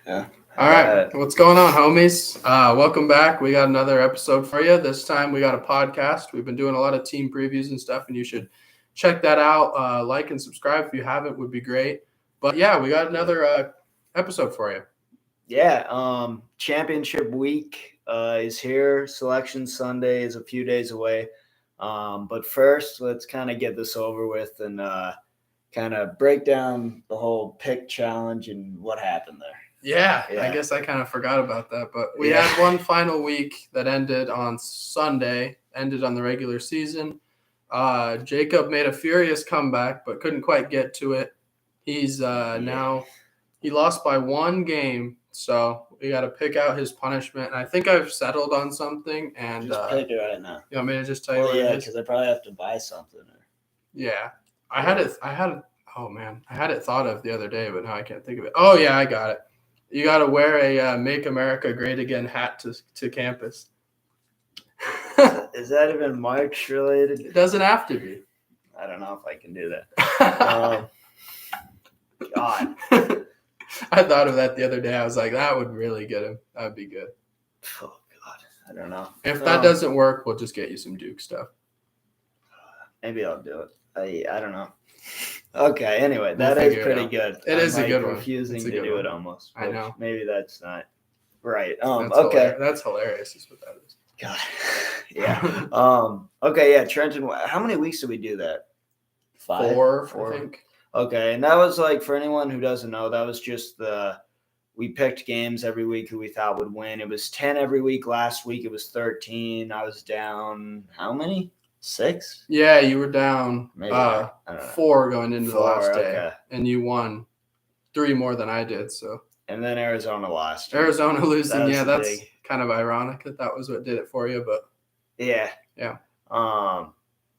Yeah. All right. What's going on, homies? Welcome back. We got another episode for you. This time we got a podcast. We've been doing a lot of team previews and stuff, and you should check that out. Like and subscribe if you haven't would be great. But yeah, we got another episode for you. Yeah. Championship week is here. Selection Sunday is a few days away. But first, let's kind of get this over with and kind of break down the whole pick challenge and what happened there. Yeah, I guess I kind of forgot about that. But we had one final week that ended on Sunday, ended on the regular season. Jacob made a furious comeback, but couldn't quite get to it. He's now he lost by one game, so we got to pick out his punishment. And I think I've settled on something. And just pick it right now. You want me to just tell you what it is? Because I probably have to buy something. Yeah, I had it. Oh man, I had it thought of the other day, but now I can't think of it. Oh yeah, I got it. You got to wear a "Make America Great Again" hat to campus. Is that even March related? It doesn't have to be. I don't know if I can do that. God. I thought of that the other day. I was like, that would really get him. That would be good. Oh, God. I don't know. If that doesn't work, we'll just get you some Duke stuff. Maybe I'll do it. I don't know. Okay, anyway, that is pretty good. It is a good one. Refusing to do it almost. I know. Maybe that's not right. Okay. That's hilarious is what that is. God. Yeah. Okay, yeah, Trenton, how many weeks did we do that? 5? 4, I think. Okay, and that was like, for anyone who doesn't know, that was just we picked games every week who we thought would win. It was 10 every week. Last week it was 13. I was down how many? 6? Yeah, you were down maybe 4 going into the last day. Okay. And you won 3 more than I did. So. And then Arizona lost. Arizona losing, that's kind of ironic that was what did it for you, but yeah.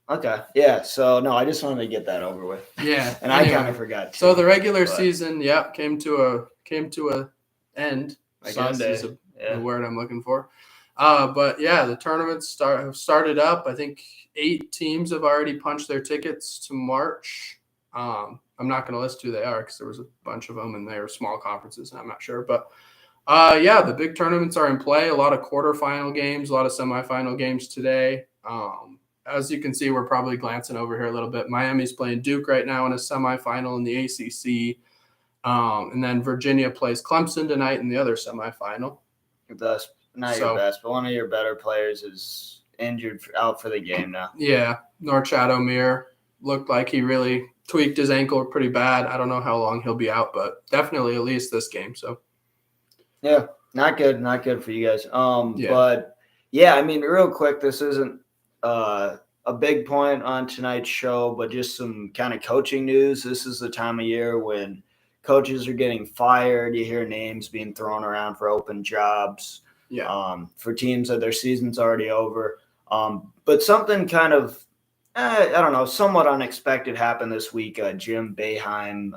Okay. Yeah. So no, I just wanted to get that over with. Yeah. And anyway, I kind of forgot. So the regular season, came to a end. I Sunday. guess is the word I'm looking for. But yeah, the tournaments have started up. I think 8 teams have already punched their tickets to March. I'm not going to list who they are because there was a bunch of them and they were small conferences and I'm not sure. But the big tournaments are in play. A lot of quarterfinal games, a lot of semifinal games today. As you can see, we're probably glancing over here a little bit. Miami's playing Duke right now in a semifinal in the ACC. And then Virginia plays Clemson tonight in the other semifinal. Your best, your best, but one of your better players is injured out for the game now. Yeah, Norchad Omier looked like he really tweaked his ankle pretty bad. I don't know how long he'll be out, but definitely at least this game. So, yeah, not good for you guys. But yeah, I mean, real quick, this isn't a big point on tonight's show, but just some kind of coaching news. This is the time of year when coaches are getting fired. You hear names being thrown around for open jobs. Yeah. For teams that their season's already over. But something kind of, I don't know, somewhat unexpected happened this week. Jim Boeheim,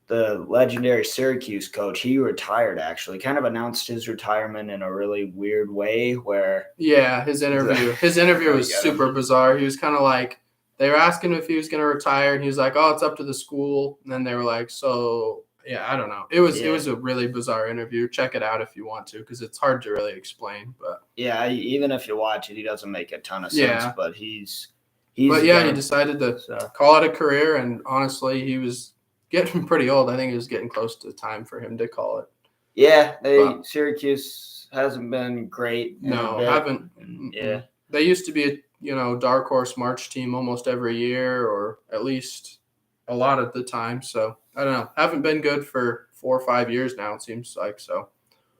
the legendary Syracuse coach, he retired actually, kind of announced his retirement in a really weird way where. Yeah, his interview was super bizarre. He was kind of like, they were asking him if he was going to retire and he was like, oh, it's up to the school. And then they were like, so yeah, I don't know. It was a really bizarre interview. Check it out if you want to, because it's hard to really explain. But yeah, even if you watch it, he doesn't make a ton of sense. But he decided to call it a career, and honestly, he was getting pretty old. I think it was getting close to time for him to call it. Yeah, Syracuse hasn't been great. No, haven't. Yeah, they used to be a dark horse March team almost every year, or at least a lot of the time. So I don't know. Haven't been good for 4 or 5 years now. It seems like so.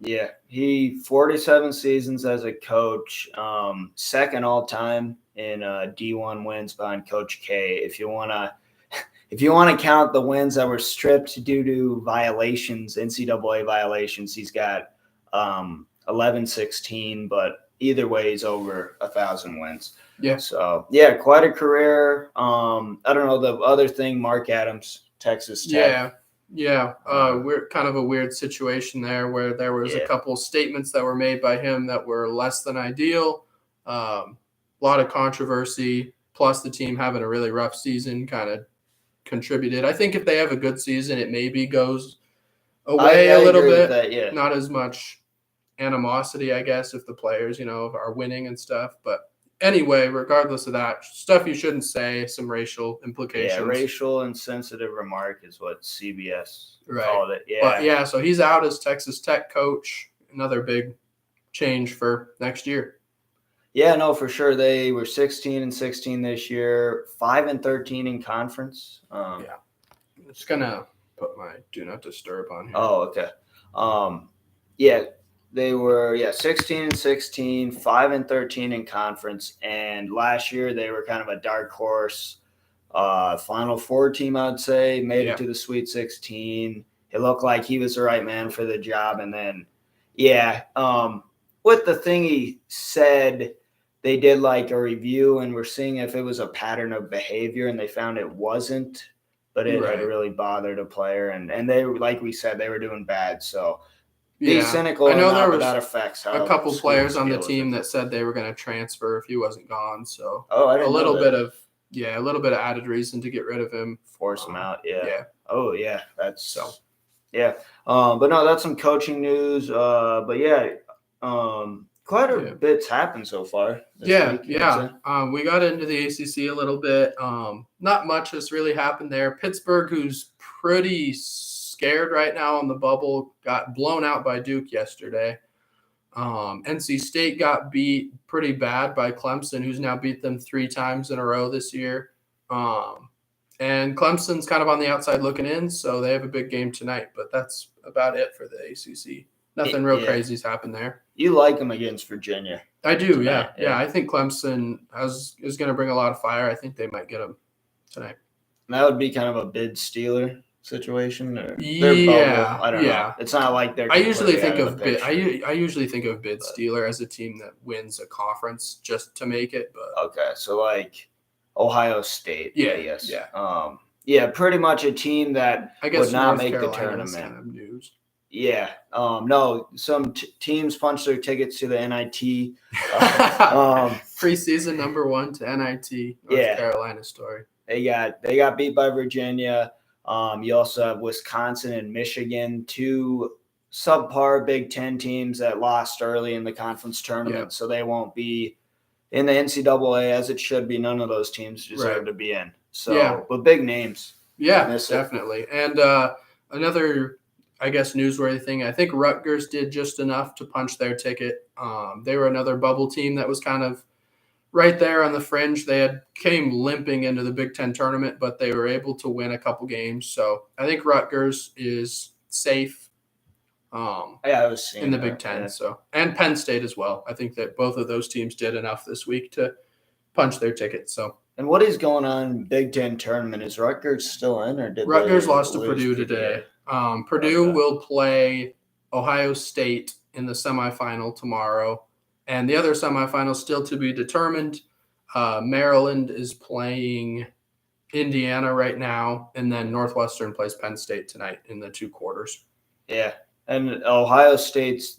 Yeah, he 47 seasons as a coach, second all time in D1 wins behind Coach K. If you want to count the wins that were stripped due to violations, NCAA violations, he's got 11-16. But either way, he's over 1,000 wins. Yeah. So yeah, quite a career. I don't know the other thing. Mark Adams, Texas Tech. Yeah. We're kind of a weird situation there where there was a couple statements that were made by him that were less than ideal. A lot of controversy, plus the team having a really rough season kind of contributed. I think if they have a good season, it maybe goes away a little bit. That, yeah. Not as much animosity, I guess, if the players, are winning and stuff. But anyway, regardless of that, stuff you shouldn't say, some racial implications. Yeah, racial insensitive remark is what CBS called it. Yeah. But so he's out as Texas Tech coach. Another big change for next year. Yeah, no, for sure. They were 16-16 this year, 5-13 in conference. I'm just gonna put my do not disturb on here. Oh, okay. They were 16-16, 5-13 in conference, and last year they were kind of a dark horse, Final Four team. I'd say made it to the Sweet 16. It looked like he was the right man for the job, and then with the thing he said, they did like a review and we're seeing if it was a pattern of behavior, and they found it wasn't, but it had really bothered a player, and they, like we said, they were doing bad. So be cynical. I know there was that affects how a couple players on the team that said they were going to transfer if he wasn't gone. So I didn't a little know bit of a little bit of added reason to get rid of him, force him out. Yeah. Oh yeah, that's so. Yeah. But no, that's some coaching news. Quite a bit's happened so far. This week, we got into the ACC a little bit. Not much has really happened there. Pittsburgh, who's pretty scared right now on the bubble, got blown out by Duke yesterday. NC State got beat pretty bad by Clemson, who's now beat them 3 times in a row this year. And Clemson's kind of on the outside looking in, so they have a big game tonight. But that's about it for the ACC. Nothing real crazy's happened there. You like them against Virginia. I do, tonight, yeah. I think Clemson is going to bring a lot of fire. I think they might get them tonight. And that would be kind of a bid stealer situation, or bubble. I don't know. It's not like they're. I usually think of bid. I usually think of bid stealer as a team that wins a conference just to make it. But okay, so like Ohio State. Yeah. Pretty much a team that I guess would not North make Carolina the tournament. Is kind of news. Yeah. No, some teams punched their tickets to the NIT. Preseason number 1 to NIT. North Carolina story. They got beat by Virginia. You also have Wisconsin and Michigan, 2 subpar Big Ten teams that lost early in the conference tournament, so they won't be in the NCAA as it should be. None of those teams deserve to be in. So, but big names. Yeah, definitely. And another, I guess, newsworthy thing, I think Rutgers did just enough to punch their ticket. They were another bubble team that was kind of right there on the fringe. They came limping into the Big Ten tournament, but they were able to win a couple games. So I think Rutgers is safe. I was seeing in the Big Ten. So, and Penn State as well. I think that both of those teams did enough this week to punch their ticket. So. And what is going on in Big Ten tournament? Is Rutgers still in, or did Rutgers lost to Purdue today? Purdue will play Ohio State in the semifinal tomorrow, and the other semifinal still to be determined. Maryland is playing Indiana right now, and then Northwestern plays Penn State tonight in the 2 quarters. Yeah, and Ohio State's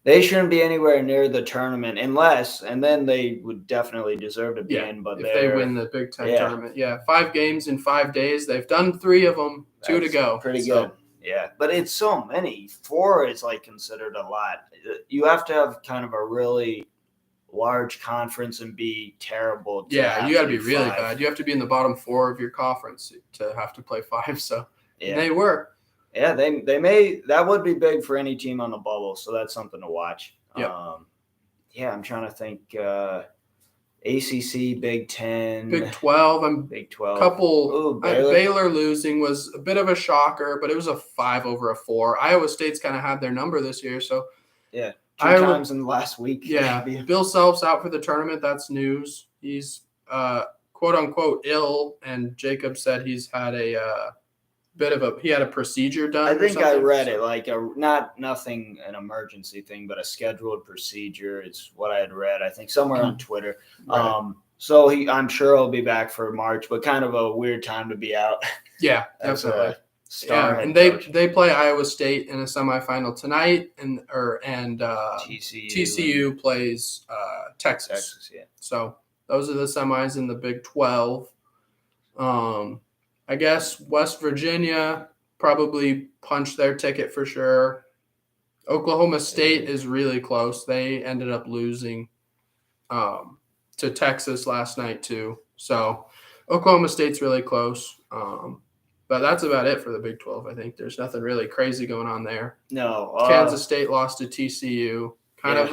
they shouldn't be anywhere near the tournament and then they would definitely deserve to be in. But if they win the Big Ten tournament, 5 games in 5 days. They've done 3 of them, 2 to go. Pretty good. Yeah, but it's so many. 4 is like considered a lot. You have to have kind of a really large conference and be terrible. You got to be really bad. You have to be in the bottom 4 of your conference to have to play 5. So they were. Yeah, they may. That would be big for any team on the bubble, so that's something to watch. Yep. I'm trying to think. ACC, Big 10, Big 12. Big 12. Couple. Baylor losing was a bit of a shocker, but it was a 5 over a 4. Iowa State's kind of had their number this year, so 2 times in the last week. Yeah, Bill Self's out for the tournament. That's news. He's quote unquote ill, and Jacob said he's had a he had a procedure done. I think I read it, like nothing an emergency thing, but a scheduled procedure is what I had read. I think somewhere on Twitter. Right. So I'm sure he'll be back for March, but kind of a weird time to be out. Yeah, definitely. And they play Iowa State in a semifinal tonight, and TCU plays Texas. So those are the semis in the Big 12. I guess West Virginia probably punch their ticket for sure. Oklahoma State is really close. They ended up losing to Texas last night too. So Oklahoma State's really close. But that's about it for the Big 12, I think. There's nothing really crazy going on there. No. Kansas State lost to TCU. I'd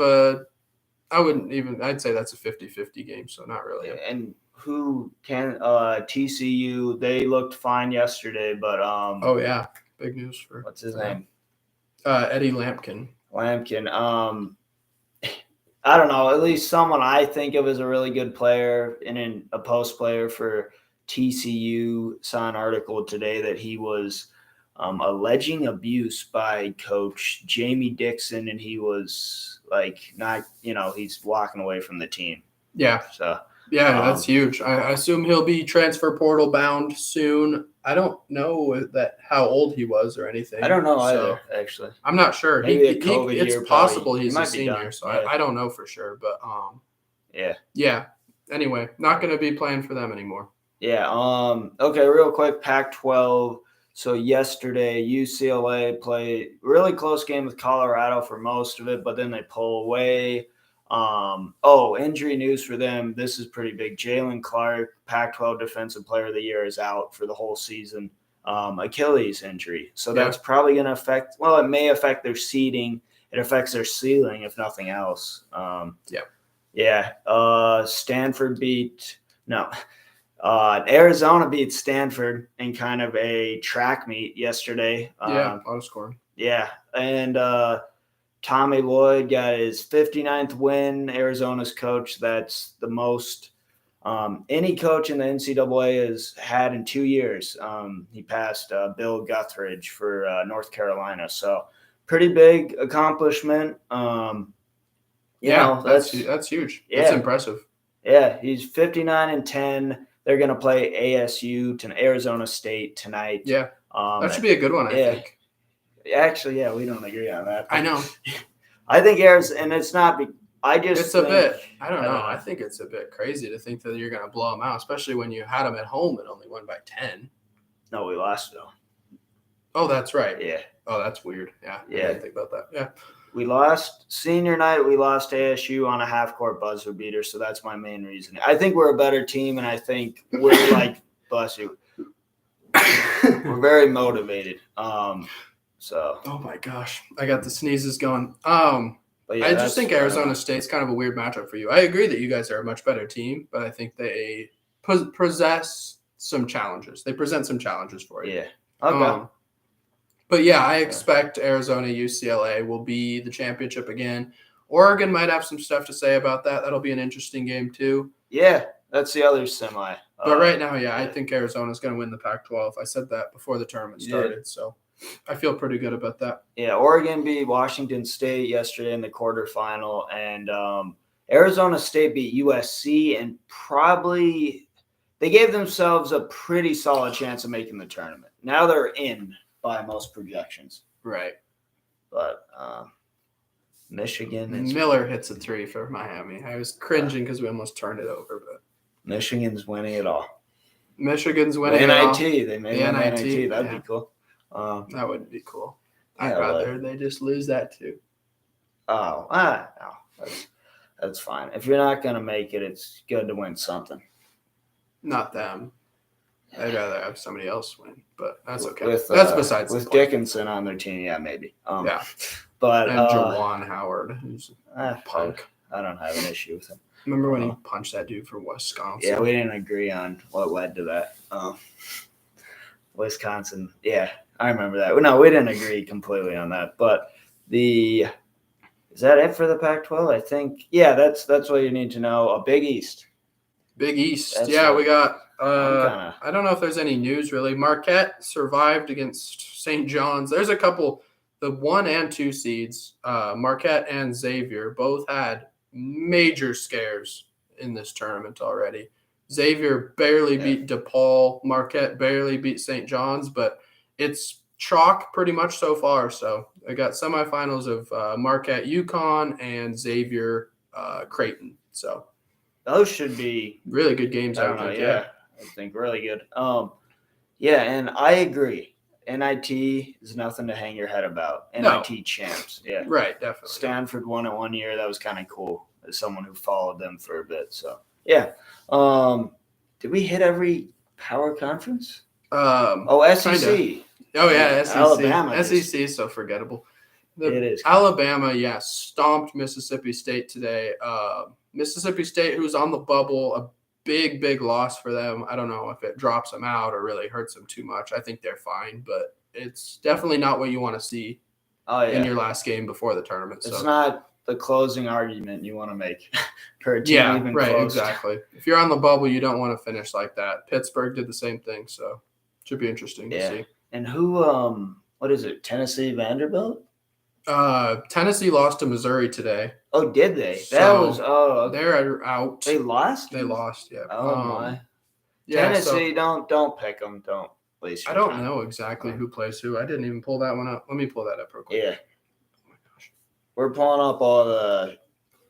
say that's a 50-50 game, so not really. And who can TCU, they looked fine yesterday, but oh yeah, big news for what's his name? Eddie Lampkin. I don't know, at least someone I think of as a really good player and a post player for TCU saw an article today that he was alleging abuse by Coach Jamie Dixon, and he was he's walking away from the team. Yeah. So that's huge. I assume he'll be transfer portal bound soon. I don't know how old he was or anything. I don't know either, actually. I'm not sure. Maybe a COVID year. It's possible he's a senior, done. so I don't know for sure. But yeah. Anyway, not going to be playing for them anymore. Yeah. Okay, real quick, Pac-12. So yesterday, UCLA played really close game with Colorado for most of it, but then they pull away. Injury news for them. This is pretty big. Jalen Clark, Pac-12 Defensive Player of the Year, is out for the whole season. Achilles injury. So that's probably going to affect – it may affect their seeding. It affects their ceiling, if nothing else. Stanford beat – no. Arizona beat Stanford in kind of a track meet yesterday. A lot of scoring. Yeah, and Tommy Lloyd got his 59th win. Arizona's coach. That's the most any coach in the NCAA has had in 2 years. He passed Bill Guthridge for North Carolina. So pretty big accomplishment. That's huge. Yeah. That's impressive. Yeah, he's 59-10. They're going to play ASU to Arizona State tonight. Yeah, that should be a good one, I think. Actually, we don't agree on that. I know. I think Arizona, and it's not – I don't know. I think it's a bit crazy to think that you're going to blow them out, especially when you had them at home and only won by 10. No, we lost, though. Oh, that's right. Yeah. Oh, that's weird. Yeah. I didn't think about that. Yeah. We lost senior night. We lost ASU on a half-court buzzer beater, so that's my main reason. I think we're a better team, and I think we're bless you. We're very motivated. Oh my gosh, I got the sneezes going. I just think Arizona State's kind of a weird matchup for you. I agree that you guys are a much better team, but I think they possess some challenges. They present some challenges for you. Yeah. Okay. But I expect Arizona UCLA will be the championship again. Oregon might have some stuff to say about that. That'll be an interesting game too. Yeah, that's the other semi. But right now, I think Arizona's going to win the Pac-12. I said that before the tournament started, so I feel pretty good about that. Yeah, Oregon beat Washington State yesterday in the quarterfinal, and Arizona State beat USC, and probably they gave themselves a pretty solid chance of making the tournament. Now they're in by most projections. Right. But Michigan. Miller hits a 3 for Miami. I was cringing because we almost turned it over, but Michigan's winning it all. Michigan's winning the it all. NIT. They made the NIT. That'd be cool. That wouldn't be cool. I'd rather they just lose that too. No. That's fine. If you're not going to make it, it's good to win something. Not them. I'd rather have somebody else win, but that's okay. That's besides with Dickinson on their team, maybe. But and Jawan Howard, who's a punk. I don't have an issue with him. Remember when he punched that dude from Wisconsin? Yeah, we didn't agree on what led to that. Wisconsin, I remember that. No, we didn't agree completely on that. But is that it for the Pac-12? I think, that's what you need to know. A Big East. Big East. We got I don't know if there's any news really. Marquette survived against St. John's. There's a couple, the 1 and 2 seeds, Marquette and Xavier, both had major scares in this tournament already. Xavier barely beat DePaul. Marquette barely beat St. John's, but it's chalk pretty much so far. So I got semifinals of Marquette UConn and Xavier Creighton. So those should be really good games. I think really good. And I agree. NIT is nothing to hang your head about. NIT champs. Yeah. Right, definitely. Stanford won it one year. That was kind of cool as someone who followed them for a bit. So, yeah. Did we hit every power conference? SEC. Kinda. Oh, yeah, SEC. Alabama. SEC is so forgettable. It is. Alabama, stomped Mississippi State today. Mississippi State, who's on the bubble, a big loss for them. I don't know if it drops them out or really hurts them too much. I think they're fine, but it's definitely not what you want to see in your last game before the tournament. It's not the closing argument you want to make for a team even right, close. Exactly. If you're on the bubble, you don't want to finish like that. Pittsburgh did the same thing, so it should be interesting to see. And who, what is it, Tennessee, Vanderbilt? Tennessee lost to Missouri today. Oh, did they? They're out. They lost? They lost, yeah. Oh, my. Yeah, Tennessee, don't pick them. Don't waste your time. I don't know exactly who plays who. I didn't even pull that one up. Let me pull that up real quick. Yeah. Oh, my gosh. We're pulling up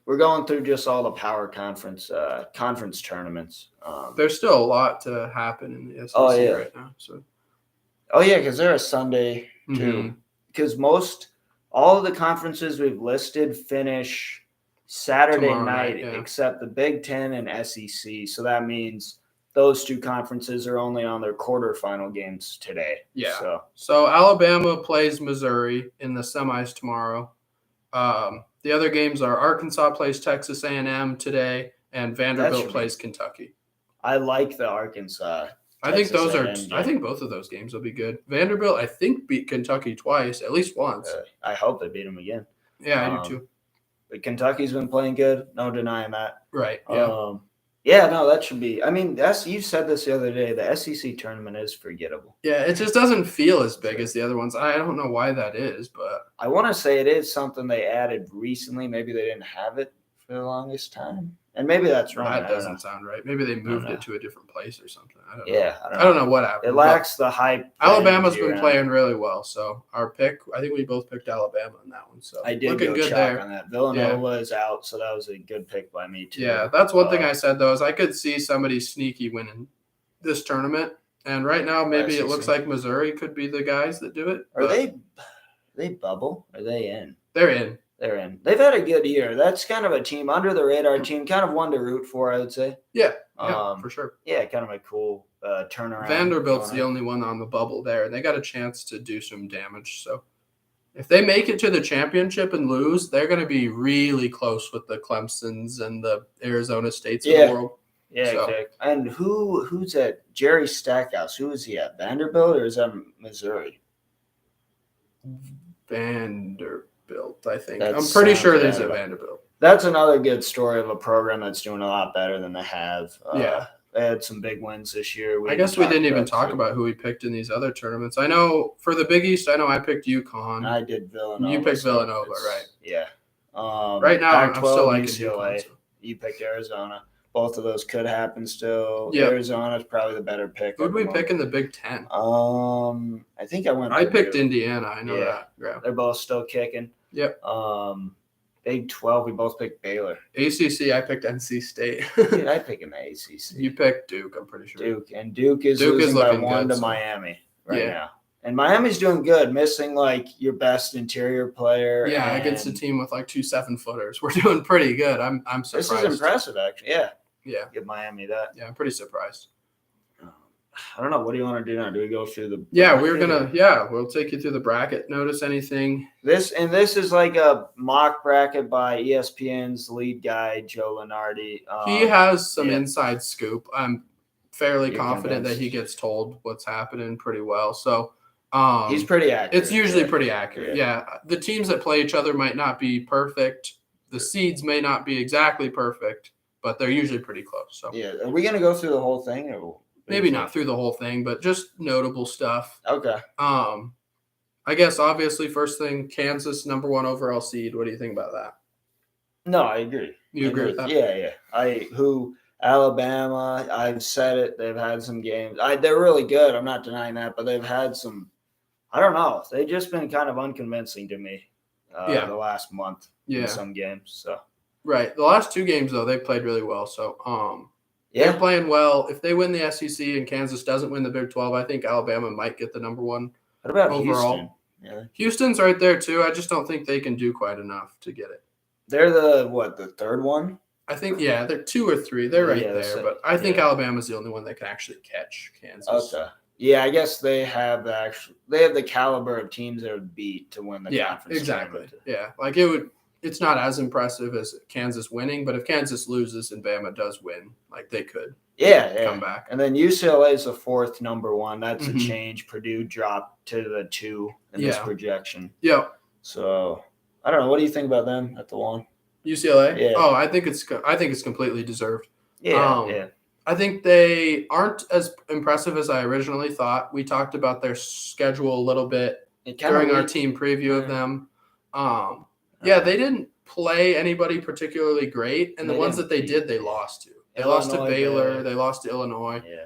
we're going through just all the power conference tournaments. There's still a lot to happen in the SEC right now. So. Oh, yeah, because they're a Sunday, too. Because all of the conferences we've listed finish Saturday night, except the Big Ten and SEC. So that means those two conferences are only on their quarterfinal games today. Yeah. So Alabama plays Missouri in the semis tomorrow. The other games are Arkansas plays Texas A&M today, and Vanderbilt plays Kentucky. I like the Arkansas. I think both of those games will be good. Vanderbilt, I think, beat Kentucky twice, at least once. I hope they beat them again. Yeah, I do too. But Kentucky's been playing good. No denying that. Right. Yeah. That should be. I mean, you said this the other day. The SEC tournament is forgettable. Yeah, it just doesn't feel as big as the other ones. I don't know why that is, but I want to say it is something they added recently. Maybe they didn't have it for the longest time. And maybe that's wrong. That doesn't sound right. Maybe they moved it to a different place or something. I don't know. Yeah. I don't know what happened. It lacks the hype. Alabama's been playing really well. So our pick, I think we both picked Alabama in that one. So I did looking go good chalk there. on that. Villanova is out, so that was a good pick by me too. Yeah, that's one thing I said though, is I could see somebody sneaky winning this tournament. And right now, maybe it looks like Missouri could be the guys that do it. Are they bubble? Are they in? They're in. They're in. They've had a good year. That's kind of a team under the radar team, kind of one to root for, I would say. Yeah, for sure. Yeah, kind of a cool turnaround. Vanderbilt's the only one on the bubble there, and they got a chance to do some damage. So if they make it to the championship and lose, they're going to be really close with the Clemsons and the Arizona States of the world. Yeah, exactly. And who's at Jerry Stackhouse? Who is he at? Vanderbilt or is that Missouri? Vanderbilt, I think. I'm pretty sure there's a Vanderbilt. That's another good story of a program that's doing a lot better than they have. They had some big wins this year. I guess we didn't even talk about who we picked in these other tournaments. I know for the Big East, I picked UConn. I did Villanova. You picked Villanova, right? Yeah. Right now, I'm still liking UCLA. UConn, so. You picked Arizona. Both of those could happen still. Yep. Arizona's probably the better pick. Who'd we pick in the Big Ten? I think I picked Indiana. I know that. Yeah. They're both still kicking. Yep. Big 12, we both picked Baylor. ACC, I picked NC State. Did I pick in the ACC? You picked Duke, I'm pretty sure. Duke is losing by 1 to Miami now. And Miami's doing good, missing your best interior player. Yeah, against a team with 2 7-footers. We're doing pretty good. I'm surprised. This is impressive, actually. Yeah. Give Miami that. Yeah, I'm pretty surprised. I don't know. What do you want to do now? Do we go through the bracket? We'll take you through the bracket. Notice anything? This is like a mock bracket by ESPN's lead guy, Joe Lunardi. He has some inside scoop. I'm fairly confident that he gets told what's happening pretty well. So he's pretty accurate. It's usually pretty accurate. Yeah. The teams that play each other might not be perfect. The seeds may not be exactly perfect, but they're usually pretty close. So are we going to go through the whole thing or? Maybe not through the whole thing, but just notable stuff. Okay. I guess obviously first thing, Kansas -- 1 overall seed. What do you think about that? No, I agree. You agree with that? Yeah. Alabama, I've said it. They've had some games. They're really good. I'm not denying that, but they've had some. I don't know. They've just been kind of unconvincing to me. The last month. In some games. So. Right. The last 2 games though, they played really well. So. They're playing well. If they win the SEC and Kansas doesn't win the Big 12, I think Alabama might get the #1 What about overall. Houston? Yeah. Houston's right there too. I just don't think they can do quite enough to get it. They're the third one? I think, they're 2 or 3. They're right there, but I think Alabama's the only one that can actually catch Kansas. Okay. Yeah, I guess they have the caliber of teams that would beat to win the conference. Exactly. Yeah, like it's not as impressive as Kansas winning, but if Kansas loses and Bama does win, like they could come back. And then UCLA is the fourth number one. That's a change. Purdue dropped to the 2 in this projection. Yeah. So I don't know. What do you think about them at the 1? UCLA? Yeah. Oh, I think it's completely deserved. Yeah. I think they aren't as impressive as I originally thought. We talked about their schedule a little bit during our team preview of them. They didn't play anybody particularly great, and the ones that they did, they lost to. They lost to Baylor. They lost to Illinois. Yeah.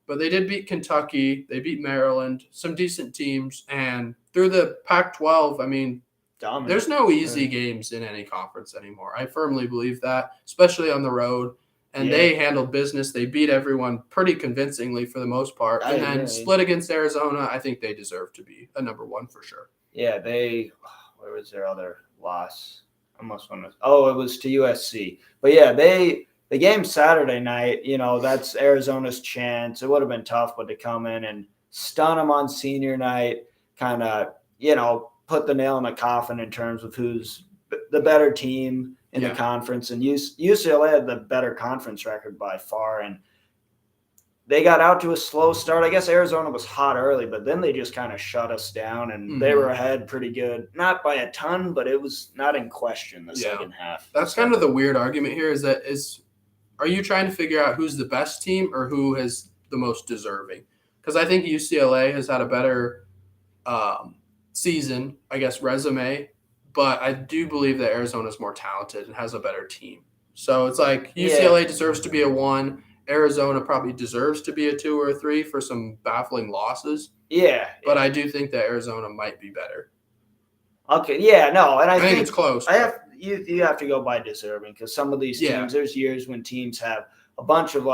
But they did beat Kentucky. They beat Maryland. Some decent teams. And through the Pac-12, I mean, dominant. There's no easy games in any conference anymore. I firmly believe that, especially on the road. And they handled business. They beat everyone pretty convincingly for the most part. And then split against Arizona. I think they deserve to be a number 1 for sure. Yeah, where was their other loss? I almost want to. Oh, it was to USC. But yeah, the game Saturday night, that's Arizona's chance. It would have been tough, but to come in and stun them on senior night, kind of, put the nail in the coffin in terms of who's the better team in the conference. And UCLA had the better conference record by far. And they got out to a slow start. I guess Arizona was hot early, but then they just kind of shut us down, and they were ahead pretty good. Not by a ton, but it was not in question the second half. That's kind of the weird argument here are you trying to figure out who's the best team or who is the most deserving? Because I think UCLA has had a better season, I guess, resume, but I do believe that Arizona is more talented and has a better team. So it's like UCLA deserves to be a 1. Arizona probably deserves to be a 2 or a 3 for some baffling losses. Yeah. But I do think that Arizona might be better. Okay. Yeah, no. And I think it's close. You have to go by deserving, because some of these teams, there's years when teams have a bunch of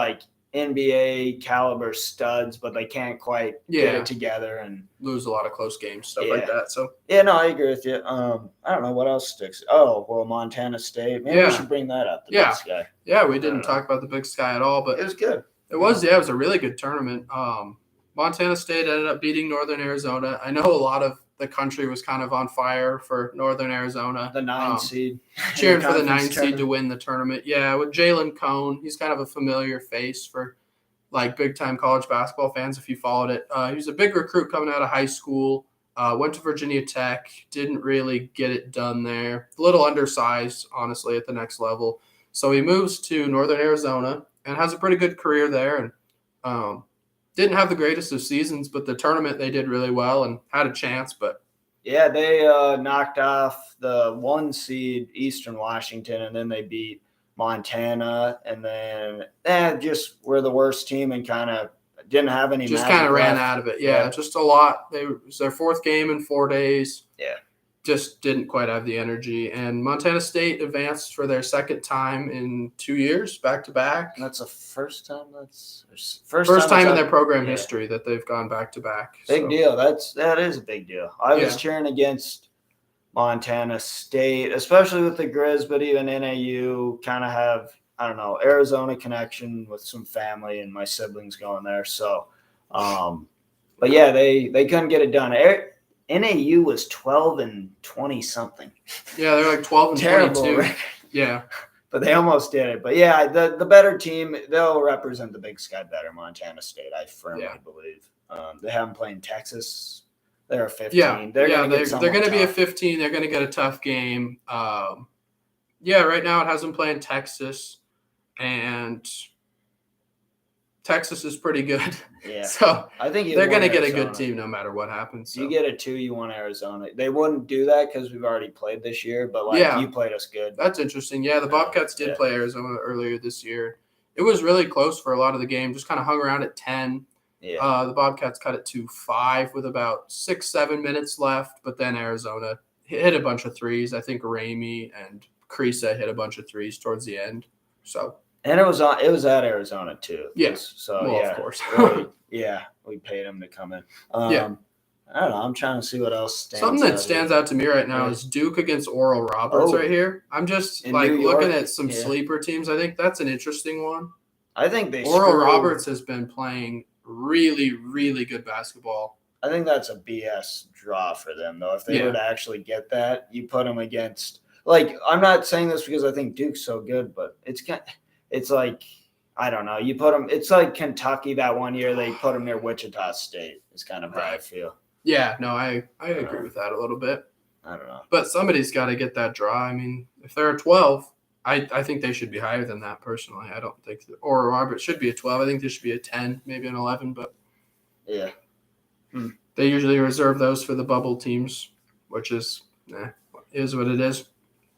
NBA caliber studs, but they can't quite get it together and lose a lot of close games, stuff like that. So I agree with you. I don't know what else sticks. Oh, well, Montana State. Maybe we should bring that up. The Big Sky. Yeah, we didn't talk about the Big Sky at all, but it was good. It was a really good tournament. Montana State ended up beating Northern Arizona. I know a lot of the country was kind of on fire for Northern Arizona. The 9 seed. Cheering for the 9 seed to win the tournament. Yeah, with Jalen Cone. He's kind of a familiar face for big-time college basketball fans if you followed it. He was a big recruit coming out of high school. Went to Virginia Tech. Didn't really get it done there. A little undersized, honestly, at the next level. So he moves to Northern Arizona and has a pretty good career there. And didn't have the greatest of seasons, but the tournament they did really well and had a chance. But yeah, they knocked off the 1 seed Eastern Washington, and then they beat Montana, and then just were the worst team and kind of didn't have any. Just kind of ran out of it. Yeah, just a lot. It was their 4th game in 4 days. Yeah. Just didn't quite have the energy. And Montana State advanced for their 2nd time in 2 years, back-to-back. And that's the first time first time in their program history that they've gone back-to-back. Big deal. That is a big deal. I was cheering against Montana State, especially with the Grizz, but even NAU kind of have, I don't know, Arizona connection with some family and my siblings going there. So, but yeah, they couldn't get it done. NAU was 12 and 20 something. Yeah, they're 12 and terrible 22. Record. Yeah. But they almost did it. But yeah, the better team, they'll represent the Big Sky better, Montana State, I firmly believe. They haven't played Texas. They're a 15. Yeah, they're going to be a 15. They're going to get a tough game. Right now it has them playing Texas, and Texas is pretty good. Yeah. So I think they're going to get a good team no matter what happens. So. You get a 2, you want Arizona. They wouldn't do that because we've already played this year, but you played us good. That's interesting. Yeah, the Bobcats did play Arizona earlier this year. It was really close for a lot of the game. Just kind of hung around at 10. Yeah. The Bobcats cut it to 5 with about 6-7 minutes left, but then Arizona hit a bunch of threes. I think Ramey and Krisa hit a bunch of threes towards the end. So. And it was at Arizona too. Yes. So of course. really, we paid them to come in. I don't know. I'm trying to see what else stands out. Something that stands out to me right now is Duke against Oral Roberts right here. I'm just looking at some sleeper teams. I think that's an interesting one. I think Oral Roberts has been playing really, really good basketball. I think that's a BS draw for them, though. If they were to actually get that, you put them against – I'm not saying this because I think Duke's so good, but it's like – I don't know. You put them – it's like Kentucky that one year. They put them near Wichita State is kind of how I feel. Yeah, no, I agree with that a little bit. I don't know. But somebody's got to get that draw. I mean, if they're a 12, I think they should be higher than that personally. I don't think – or Robert should be a 12. I think there should be a 10, maybe an 11. But yeah. They usually reserve those for the bubble teams, which is what it is.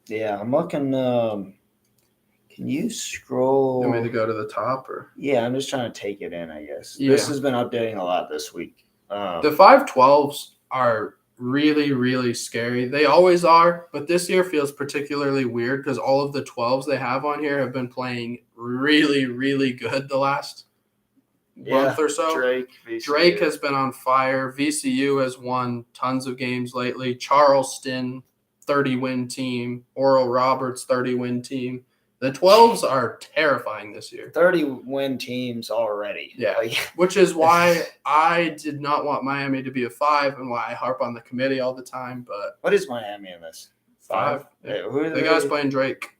Yeah, I'm looking can you scroll? You want me to go to the top? Or? Yeah, I'm just trying to take it in, I guess. Yeah. This has been updating a lot this week. The 5-12s are really, really scary. They always are, but this year feels particularly weird because all of the 12s they have on here have been playing really, really good the last month or so. Drake has been on fire. VCU has won tons of games lately. Charleston, 30-win team. Oral Roberts, 30-win team. The 12s are terrifying this year. 30-win teams already. Yeah, which is why I did not want Miami to be a 5 and why I harp on the committee all the time. But what is Miami in this? 5. Yeah. Who are the guys playing Drake.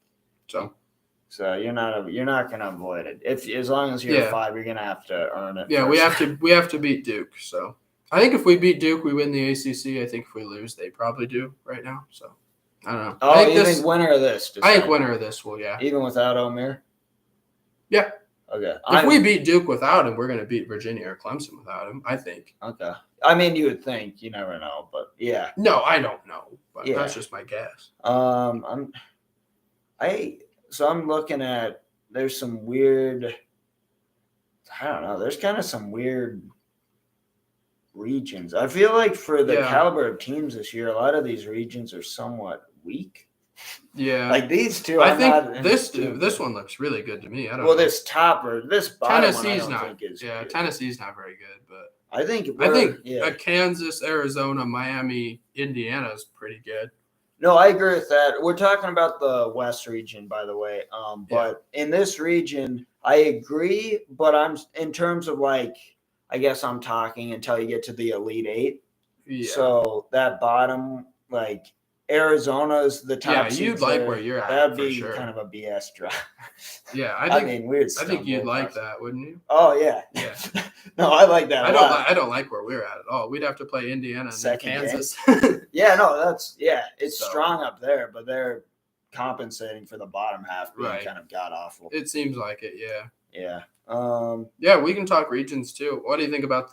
So you're not gonna avoid it. As long as you're a 5, you're gonna have to earn it. Yeah, first. we have to beat Duke. So I think if we beat Duke, we win the ACC. I think if we lose, they probably do right now. So. I don't know. Oh, you think winner of this? I think winner of this will, yeah. Even without Omer? Yeah. Okay. If we beat Duke without him, we're going to beat Virginia or Clemson without him, I think. Okay. I mean, you would think. You never know, but yeah. No, I don't know, but that's just my guess. I'm looking at – there's some weird – I don't know. There's kind of some weird – regions. I feel like for the caliber of teams this year, a lot of these regions are somewhat weak. Yeah. Like these two, I think this one looks really good to me. I don't know. This top or this bottom Tennessee's one I don't not think is good. Tennessee's not very good, but I think Kansas, Arizona, Miami, Indiana is pretty good. No, I agree with that. We're talking about the West region, by the way. But in this region, I agree, but I'm in terms of I guess I'm talking until you get to the Elite 8. Yeah. So that bottom, Arizona's the top. Yeah, you'd like where you're at. That'd be kind of a BS draw. Yeah, I think weird. I think you'd like that, wouldn't you? Oh yeah. Yeah. No, I like that. I don't like where we're at all. We'd have to play Indiana and Kansas. Yeah, no, it's strong up there, but they're compensating for the bottom half being kind of god awful. It seems like it, yeah. Yeah. Yeah, we can talk regions too. What do you think about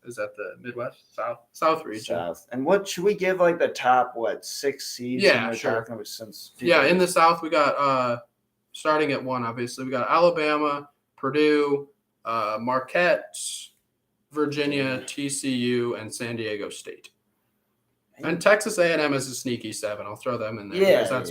is that the Midwest, South region? South. And what should we give the top 6 seeds? Yeah, sure. In the South we got starting at 1, obviously we got Alabama, Purdue, Marquette, Virginia, TCU, and San Diego State. And Texas A&M is a sneaky 7. I'll throw them in there. Yeah,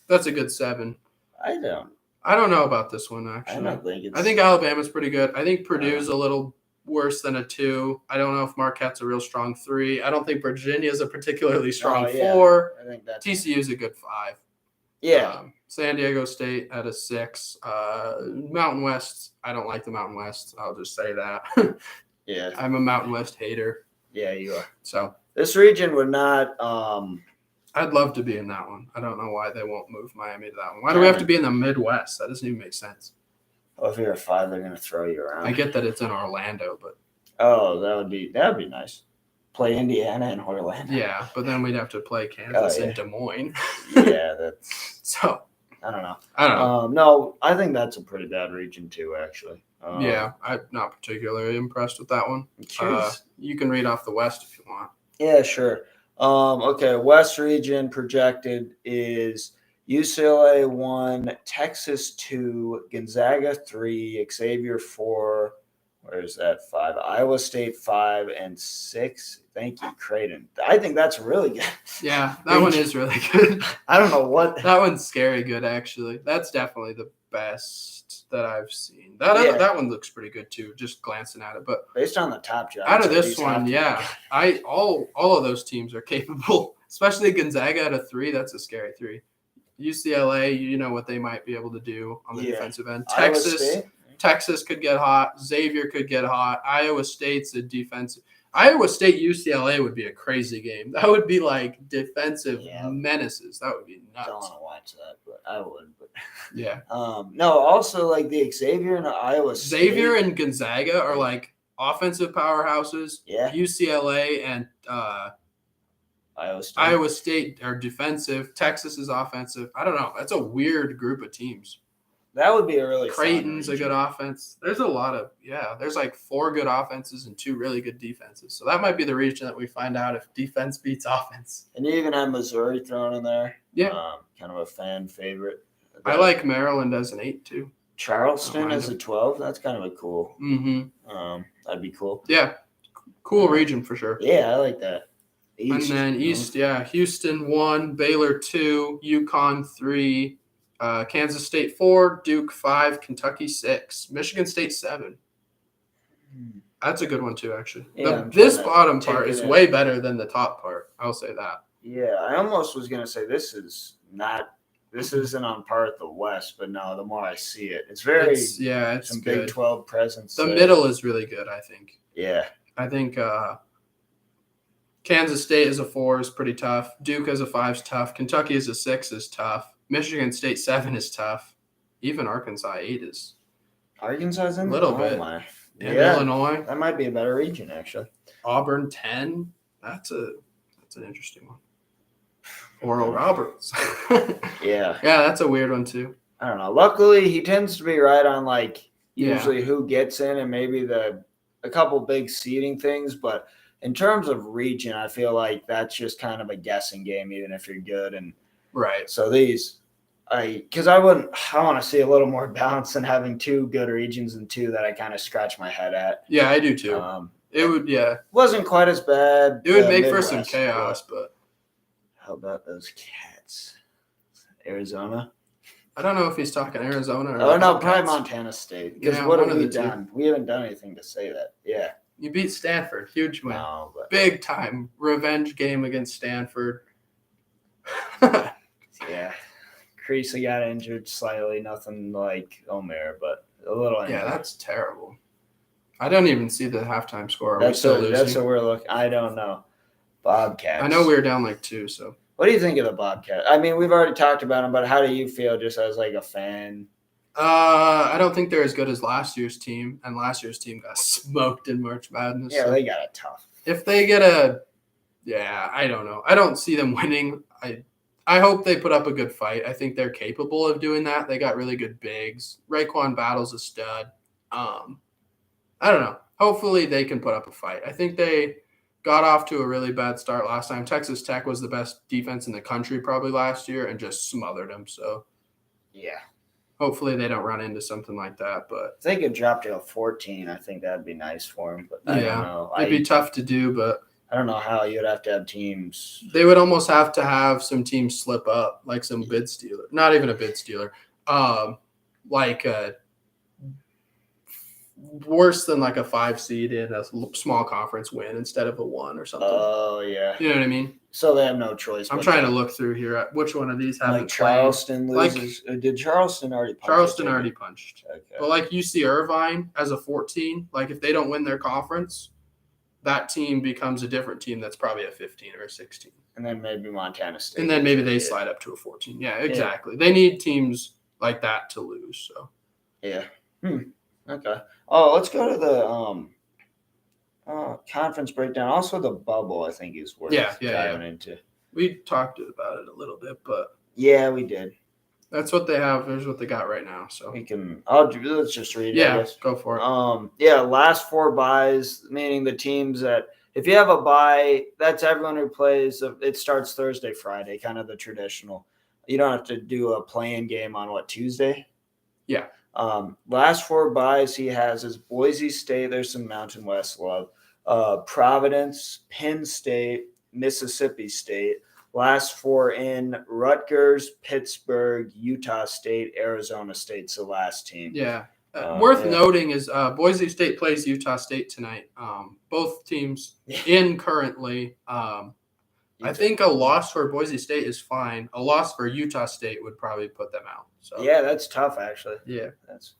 that's a good 7. I don't know about this one, actually. I think Alabama's pretty good. I think Purdue's a little worse than a 2. I don't know if Marquette's a real strong 3. I don't think Virginia's a particularly strong 4. I think that's TCU's a good 5. Yeah. San Diego State at a 6. Mountain West, I don't like the Mountain West. I'll just say that. Yeah. I'm a Mountain West hater. Yeah, you are. So this region would not I'd love to be in that one. I don't know why they won't move Miami to that one. Why do we have to be in the Midwest? That doesn't even make sense. Oh, if you're a 5, they're going to throw you around. I get that it's in Orlando, but that would be nice. Play Indiana and Orlando. Yeah, but then we'd have to play Kansas and Des Moines. Yeah, that's so. I don't know. No, I think that's a pretty bad region too, actually. Yeah, I'm not particularly impressed with that one. You can read off the West if you want. Yeah, sure. Okay, West region projected is UCLA 1, Texas 2, Gonzaga 3, Xavier 4, where's that 5? Iowa State 5 and 6. Thank you, Creighton. I think that's really good. Yeah, that one is really good. I don't know what. That one's scary good, actually. That's definitely best that I've seen. That one looks pretty good too, just glancing at it. But based on the top jobs, out of this one, all of those teams are capable, especially Gonzaga at a 3. That's a scary 3. UCLA, you know what they might be able to do on the defensive end. Texas could get hot. Xavier could get hot. Iowa State's a defensive. Iowa State UCLA would be a crazy game. That would be like defensive menaces. That would be nuts. I don't want to watch that, but I would. But yeah. No, also like the Xavier and Iowa State. Xavier and Gonzaga are like offensive powerhouses. Yeah. UCLA and Iowa State are defensive. Texas is offensive. I don't know. That's a weird group of teams. That would be a really Creighton's a good offense. There's a lot of there's like 4 good offenses and 2 really good defenses. So that might be the region that we find out if defense beats offense. And you even have Missouri thrown in there. Yeah. Kind of a fan favorite. I like Maryland as an 8 too. Charleston as a 12. That's kind of a cool. Mm-hmm. That'd be cool. Yeah. Cool region for sure. Yeah, I like that. East, and then East, Houston 1, Baylor 2, UConn 3, Kansas State 4, Duke 5, Kentucky 6, Michigan State 7. That's a good one too, actually. Yeah, this bottom part is way better than the top part. I'll say that. Yeah, I almost was gonna say this isn't on par with the West, but no, the more I see it, it's some good. Big 12 presence. The middle is really good, I think. Yeah, I think Kansas State as a 4 is pretty tough. Duke as a 5 is tough. Kentucky as a 6 is tough. Michigan State 7 is tough. Even Arkansas 8 is. Arkansas in a little bit. Yeah, Illinois. That might be a better region, actually. Auburn 10. That's an interesting one. Oral Roberts. Yeah, that's a weird one too. I don't know. Luckily, he tends to be right on like usually who gets in and maybe a couple big seeding things, but in terms of region, I feel like that's just kind of a guessing game, even if you're good. And right. So I want to see a little more balance than having 2 good regions and 2 that I kind of scratch my head at. Yeah, I do too. It would, wasn't quite as bad. It would make for some chaos, but how about those Cats? Arizona. I don't know if he's talking Arizona or. Oh no, probably Montana State. Because what have we done? We haven't done anything to say that. Yeah. You beat Stanford. Huge win. No, but big time revenge game against Stanford. Yeah. Creasy got injured slightly. Nothing like Omer, but a little injured. Yeah, that's terrible. I don't even see the halftime score. That's what we're looking. I don't know. Bobcats. I know we were down like 2, so. What do you think of the Bobcats? I mean, we've already talked about them, but how do you feel just as like a fan? I don't think they're as good as last year's team, and last year's team got smoked in March Madness. Yeah, so they got it tough. If they get I don't know. I don't see them winning. I hope they put up a good fight. I think they're capable of doing that. They got really good bigs. Raekwon Battle's a stud. I don't know. Hopefully they can put up a fight. I think they got off to a really bad start last time. Texas Tech was the best defense in the country probably last year and just smothered them. So, yeah. Hopefully they don't run into something like that. But if they could drop to a 14, I think that'd be nice for them. But I don't know. It'd be tough to do, but I don't know how you'd have to have teams. They would almost have to have some teams slip up, like some bid stealer. Not even a bid stealer. Like a worse than like a 5 seed in a small conference win instead of a 1 or something. Oh, yeah. You know what I mean? So they have no choice. I'm trying to look through here. Which one of these haven't like Charleston loses? Did Charleston already punch? Charleston already punched. Okay. But like UC Irvine as a 14, like if they don't win their conference, that team becomes a different team that's probably a 15 or a 16. And then maybe Montana State. And then maybe they slide up to a 14. Yeah, exactly. Yeah. They need teams like that to lose. So. Yeah. Okay. Oh, let's go to the conference breakdown. Also, the bubble, I think, is worth diving into. We talked about it a little bit, but yeah, we did. That's what they have. Here's what they got right now. So we can. Let's just read it. Yeah, go for it. Last 4 buys, meaning the teams that if you have a buy, that's everyone who plays. It starts Thursday, Friday, kind of the traditional. You don't have to do a play-in game on Tuesday. Yeah. Last 4 buys he has is Boise State. There's some Mountain West love. Providence, Penn State, Mississippi State, Last 4 in: Rutgers, Pittsburgh, Utah State, Arizona State's the last team. Yeah. Worth noting is Boise State plays Utah State tonight. Both teams in currently. I think a loss for Boise State is fine. A loss for Utah State would probably put them out. So yeah, that's tough actually. Yeah. That's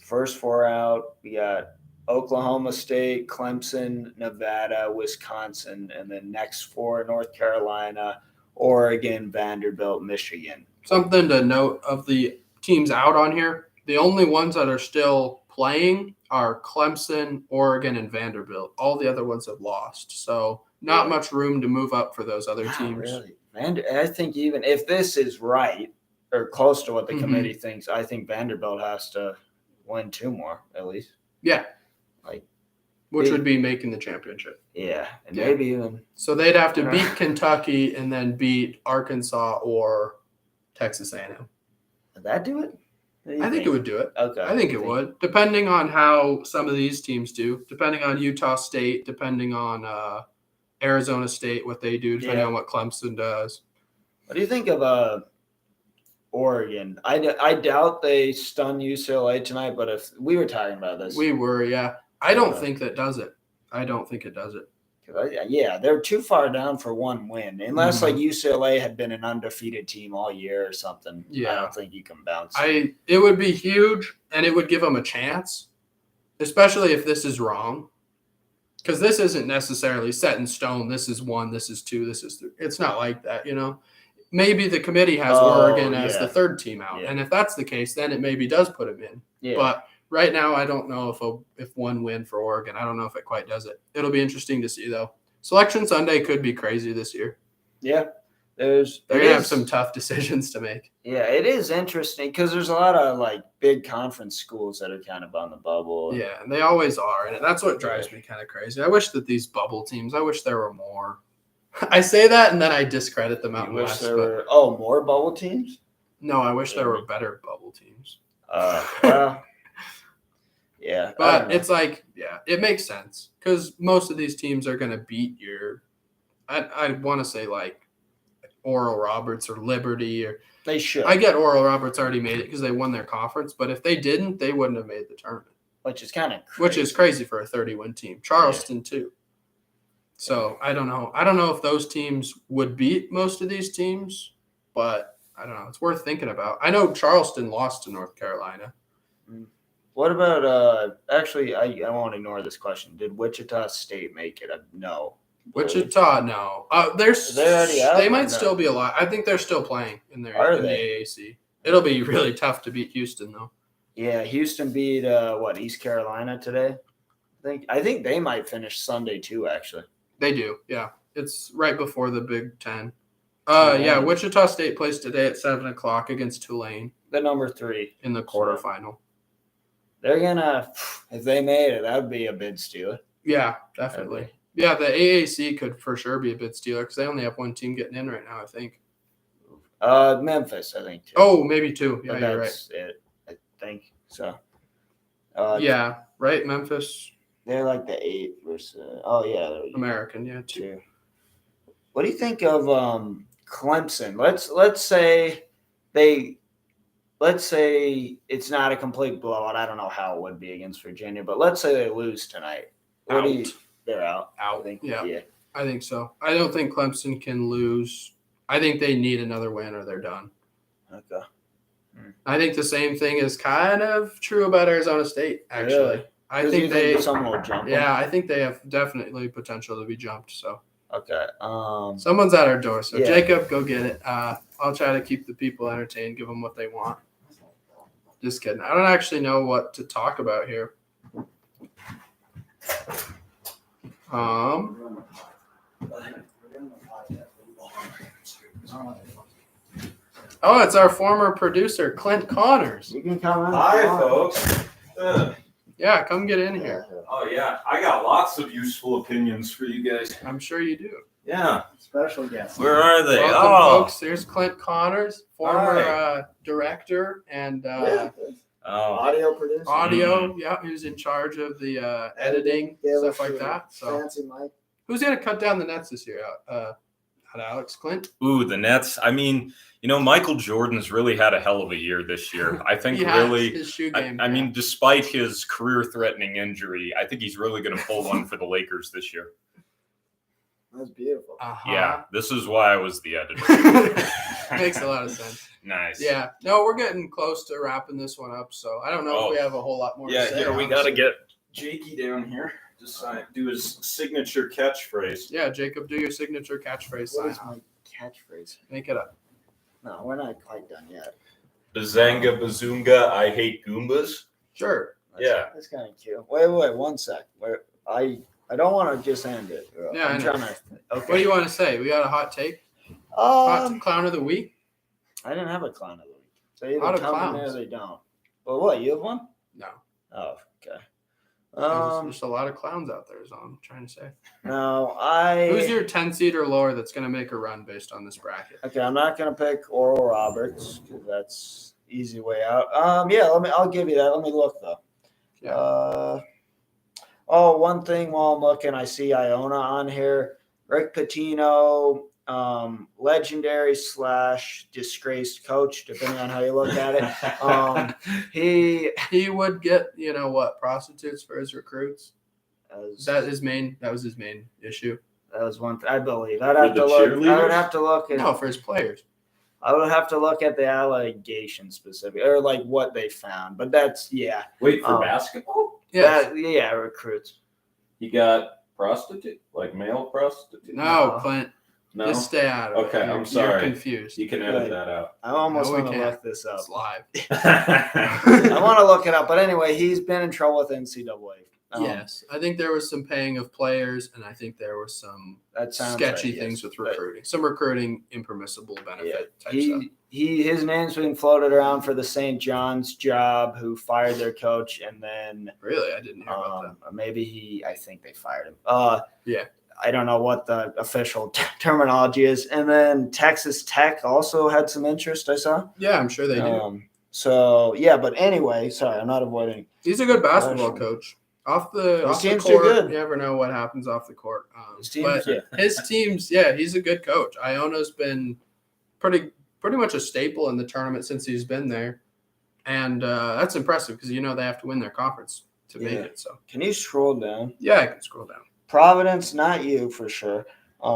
first 4 out. We got Oklahoma State, Clemson, Nevada, Wisconsin, and then next 4: North Carolina, Oregon, Vanderbilt, Michigan. Something to note of the teams out on here, the only ones that are still playing are Clemson, Oregon, and Vanderbilt. All the other ones have lost. So not much room to move up for those other teams. Really? I think even if this is right or close to what the committee thinks, I think Vanderbilt has to win 2 more at least. Yeah. Which would be making the championship. Yeah, and maybe even. So they'd have to beat Kentucky and then beat Arkansas or Texas A&M. Would that do it? I think it would do it. Okay. I think it would, depending on how some of these teams do, depending on Utah State, depending on Arizona State, what they do, depending on what Clemson does. What do you think of Oregon? I doubt they stun UCLA tonight, but if we were talking about this. We were, yeah. I don't think that does it. I don't think it does it. Yeah, they're too far down for 1 win. Unless like UCLA had been an undefeated team all year or something. Yeah. I don't think you can bounce. It would be huge, and it would give them a chance, especially if this is wrong. Because this isn't necessarily set in stone. This is 1, this is 2, this is 3. It's not like that, you know. Maybe the committee has Oregon as the 3rd team out. Yeah. And if that's the case, then it maybe does put them in. Yeah. But right now, I don't know if 1 win for Oregon. I don't know if it quite does it. It'll be interesting to see, though. Selection Sunday could be crazy this year. Yeah. They're going to have some tough decisions to make. Yeah, it is interesting because there's a lot of, like, big conference schools that are kind of on the bubble. Yeah, and they always are, and that's what drives me kind of crazy. I wish that these bubble teams, I wish there were more. I say that, and then I discredit them out west. More bubble teams? No, I wish there were better bubble teams. Well, yeah. But it's like, it makes sense because most of these teams are going to beat I want to say, like, Oral Roberts or Liberty. Or they should. I get Oral Roberts already made it because they won their conference, but if they didn't, they wouldn't have made the tournament. Which is kind of crazy. Which is crazy for a 30-win team. Charleston, too. So, I don't know. I don't know if those teams would beat most of these teams, but I don't know. It's worth thinking about. I know Charleston lost to North Carolina. What about actually, I won't ignore this question. Did Wichita State make it? No. Wichita, no. They're already out. They might still be alive. I think they're still playing in the AAC. It'll be really tough to beat Houston, though. Yeah, Houston beat East Carolina today. I think they might finish Sunday too. Actually, they do. Yeah, it's right before the Big Ten. Yeah, Wichita State plays today at 7:00 against Tulane. The number 3 in the quarterfinal. They're gonna, if they made it, that would be a bid stealer. Yeah, definitely. Yeah, the AAC could for sure be a bid stealer because they only have 1 team getting in right now, I think. Memphis, I think, too. Oh, maybe 2. Yeah, you're right. It, I think so. Yeah, right, Memphis. They're like the 8th versus. American, yeah, 2. What do you think of Clemson? Let's say it's not a complete blowout. I don't know how it would be against Virginia, but let's say they lose tonight. They're out. I think. Yeah, I think so. I don't think Clemson can lose. I think they need another win or they're done. Okay. I think the same thing is kind of true about Arizona State, actually. Really? I think someone will jump them? Yeah, I think they have definitely potential to be jumped. So. Okay. Someone's at our door, so Jacob, go get it. I'll try to keep the people entertained, give them what they want. Just kidding. I don't actually know what to talk about here. Oh, it's our former producer, Clint Connors. You can come in. Hi, folks. Yeah, come get in here. Oh, yeah. I got lots of useful opinions for you guys. I'm sure you do. Yeah. Special guest. Where are they? Welcome, folks. There's Clint Connors, former director and audio producer. Yeah, who's in charge of the editing, stuff like that. So. Fancy Mike. Who's going to cut down the nets this year? Not Alex Clint. Ooh, the Nets. I mean, Michael Jordan's really had a hell of a year this year. I think his shoe game. I mean, despite his career-threatening injury, I think he's really going to pull one for the Lakers this year. That's beautiful. Yeah, this is why I was the editor. Makes a lot of sense. Nice. Yeah. No, we're getting close to wrapping this one up, so I don't know if we have a whole lot more to say. Yeah, we got to get Jakey down here. Just do his signature catchphrase. Yeah, Jacob, do your signature catchphrase. What is my catchphrase? Make it up. No, we're not quite done yet. Bazanga bazunga, I hate Goombas. Sure. That's kind of cute. Wait, 1 sec. I don't want to just end it. Yeah, I'm trying to. Okay. What do you want to say? We got a hot take? Hot clown of the week? I didn't have a clown of the week. They either come in there or they don't. Well, what? You have one? No. Oh, okay. There's a lot of clowns out there, is all I'm trying to say. No, Who's your 10 seed or lower that's going to make a run based on this bracket? Okay, I'm not going to pick Oral Roberts because that's easy way out. I'll give you that. Let me look though. Yeah. One thing while I'm looking, I see Iona on here. Rick Pitino, legendary / disgraced coach, depending on how you look at it. He would get, prostitutes for his recruits. That was his main issue. That was one thing, I believe. I'd have to look at for his players. I would have to look at the allegation specific or like what they found. But that's Wait, for basketball? Yeah. Recruits. You got prostitute? Like male prostitute? No, Clint. No. Just stay out of it. Okay, I'm sorry. You're confused. You can edit that out. I almost want to look this up. It's live. I want to look it up. But anyway, he's been in trouble with NCAA. Yes. I think there was some paying of players, and I think there was some sketchy things with recruiting. Some recruiting impermissible benefit type stuff. His name's been floated around for the St. John's job, who fired their coach, and then really, I didn't hear about that. Maybe I think they fired him. I don't know what the official terminology is. And then Texas Tech also had some interest, I saw. Yeah, I'm sure they do. But anyway, sorry, I'm not avoiding. He's a good basketball coach. Off the court, you never know what happens off the court. His teams, he's a good coach. Iona's been pretty much a staple in the tournament since he's been there. And that's impressive because, they have to win their conference to make it. So can you scroll down? Yeah, I can scroll down. Providence, not you for sure.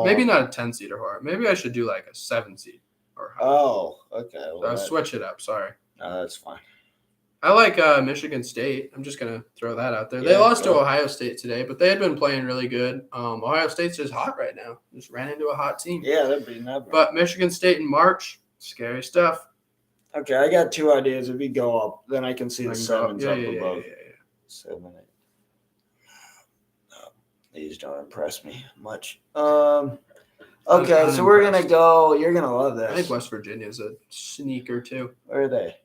Maybe not a 10 seed or higher. Maybe I should do like a 7 seed or higher. Oh, okay. Well, switch it up. Sorry. No, that's fine. I like Michigan State. I'm just going to throw that out there. They lost to Ohio State today, but they had been playing really good. Ohio State's just hot right now. Just ran into a hot team. Yeah, they're beating that. But Michigan State in March, scary stuff. Okay, I got 2 ideas. If we go up, then I can see the 7s up above. 7, 8. No, these don't impress me much. Okay, so we're going to go. You're going to love this. I think West Virginia's a sneaker too. Where are they?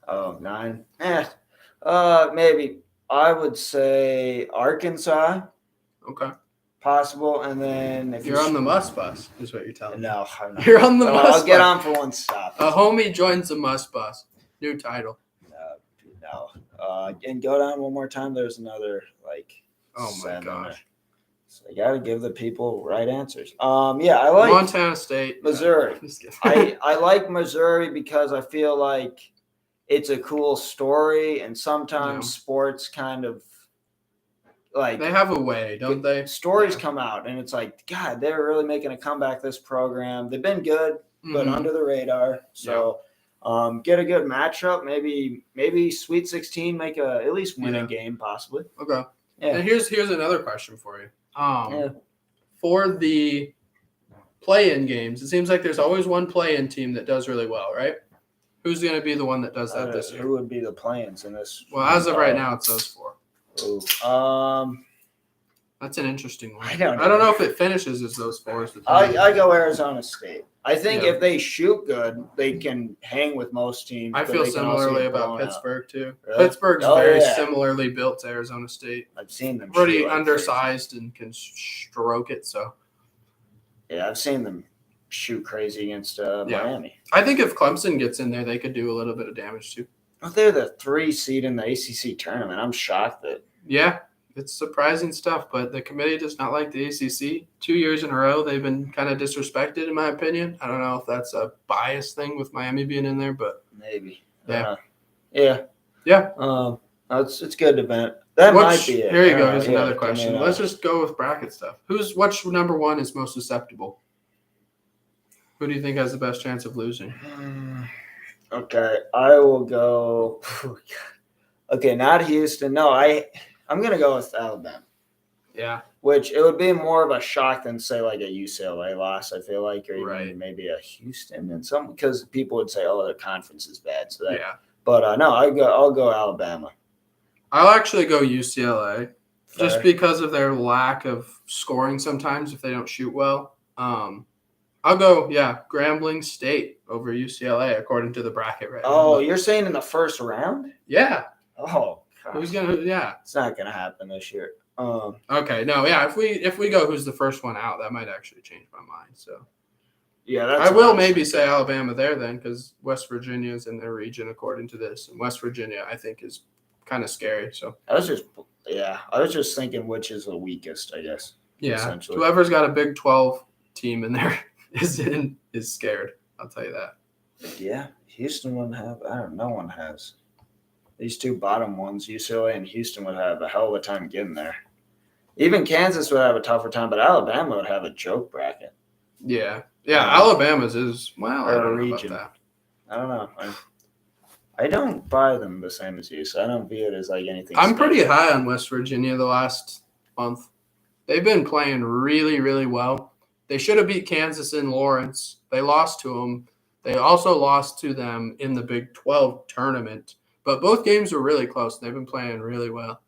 Oh, 9. Maybe. I would say Arkansas. Okay. Possible. And then if you're on the Must Bus, is what you're telling me. No, I'm not. You're on the Must Bus. I'll get on for one stop. A homie joins the Must Bus. New title. No. And go down one more time. There's another Oh my gosh. So you got to give the people right answers. I like Montana State. Missouri. I like Missouri because I feel like it's a cool story, and sometimes sports kind of they have a way, don't they? Stories come out, and it's like, God, they're really making a comeback. This program, they've been good, but under the radar. So, get a good matchup. Maybe Sweet 16, make at least win a game, possibly. Okay. Yeah. And here's another question for you. For the play-in games, it seems like there's always one play-in team that does really well, right? Who's going to be the one that does that this year? Who would be the play-ins in this? Well, as of right now, it's those 4. Ooh. That's an interesting one. I don't know if it finishes as those 4. I go Arizona State. I think if they shoot good, they can hang with most teams. I feel similarly about Pittsburgh, too. Really? Pittsburgh's very similarly built to Arizona State. I've seen them. Pretty undersized and can stroke it, so. Yeah, I've seen them shoot crazy against Miami. I think if Clemson gets in there, they could do a little bit of damage, too. Well, they're the 3 seed in the ACC tournament. I'm shocked that. Yeah, it's surprising stuff, but the committee does not like the ACC. 2 years in a row, they've been kind of disrespected, in my opinion. I don't know if that's a bias thing with Miami being in there, but maybe. Yeah. It's good to vent. That might be it. Here you go. Here's another question. Let's just go with bracket stuff. Which number one is most susceptible? Who do you think has the best chance of losing? Okay, I will go. Okay, not Houston. No, I'm gonna go with Alabama. Yeah. Which it would be more of a shock than say like a UCLA loss. I feel like, or even maybe a Houston and some because people would say, "Oh, the conference is bad." So that, But no, I'll go Alabama. I'll actually go UCLA just because of their lack of scoring sometimes if they don't shoot well. I'll go, Grambling State over UCLA according to the bracket right now. Oh, you're saying in the first round? Yeah. Oh, gosh. Who's gonna? Yeah, it's not gonna happen this year. Okay, no, if we go, who's the first one out? That might actually change my mind. So. Yeah, I will maybe say Alabama there then because West Virginia is in their region according to this, and West Virginia I think is kind of scary. So I was just thinking which is the weakest, I guess. Yeah, whoever's got a Big 12 team in there is scared. I'll tell you that. Yeah, Houston wouldn't have. I don't know. No one has. These two bottom ones, UCLA and Houston, would have a hell of a time getting there. Even Kansas would have a tougher time, but Alabama would have a joke bracket. Yeah. Alabama's is I don't know about that. I don't know. I don't buy them the same as you, so I don't view it as like anything. I'm pretty high on West Virginia the last month. They've been playing really, really well. They should have beat Kansas in Lawrence. They lost to them. They also lost to them in the Big 12 tournament. But both games were really close. They've been playing really well.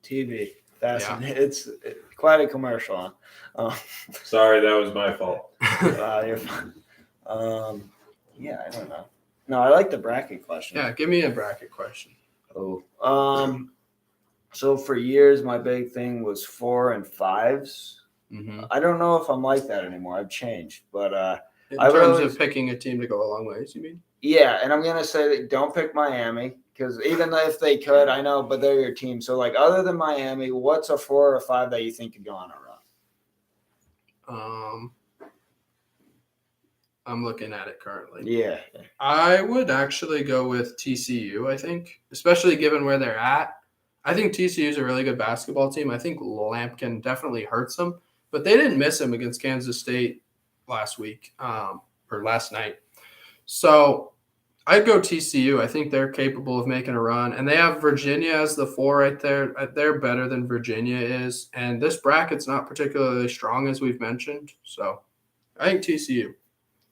TV. Fascinating. Yeah. It's quite a commercial. Sorry, that was my fault. You're fine. I don't know. No, I like the bracket question. Yeah, give me a bracket question. Oh. So for years, my big thing was 4 and 5s. Mm-hmm. I don't know if I'm like that anymore. I've changed, but in terms of picking a team to go a long ways, you mean? Yeah, and I'm gonna say that don't pick Miami because even if they could, I know, but they're your team. So like, other than Miami, what's a 4 or 5 that you think could go on a run? I'm looking at it currently. Yeah. I would actually go with TCU, I think, especially given where they're at. I think TCU is a really good basketball team. I think Lampkin definitely hurts them, but they didn't miss him against Kansas State last week or last night. So I'd go TCU. I think they're capable of making a run, and they have Virginia as the 4 right there. They're better than Virginia is, and this bracket's not particularly strong as we've mentioned. So I think TCU.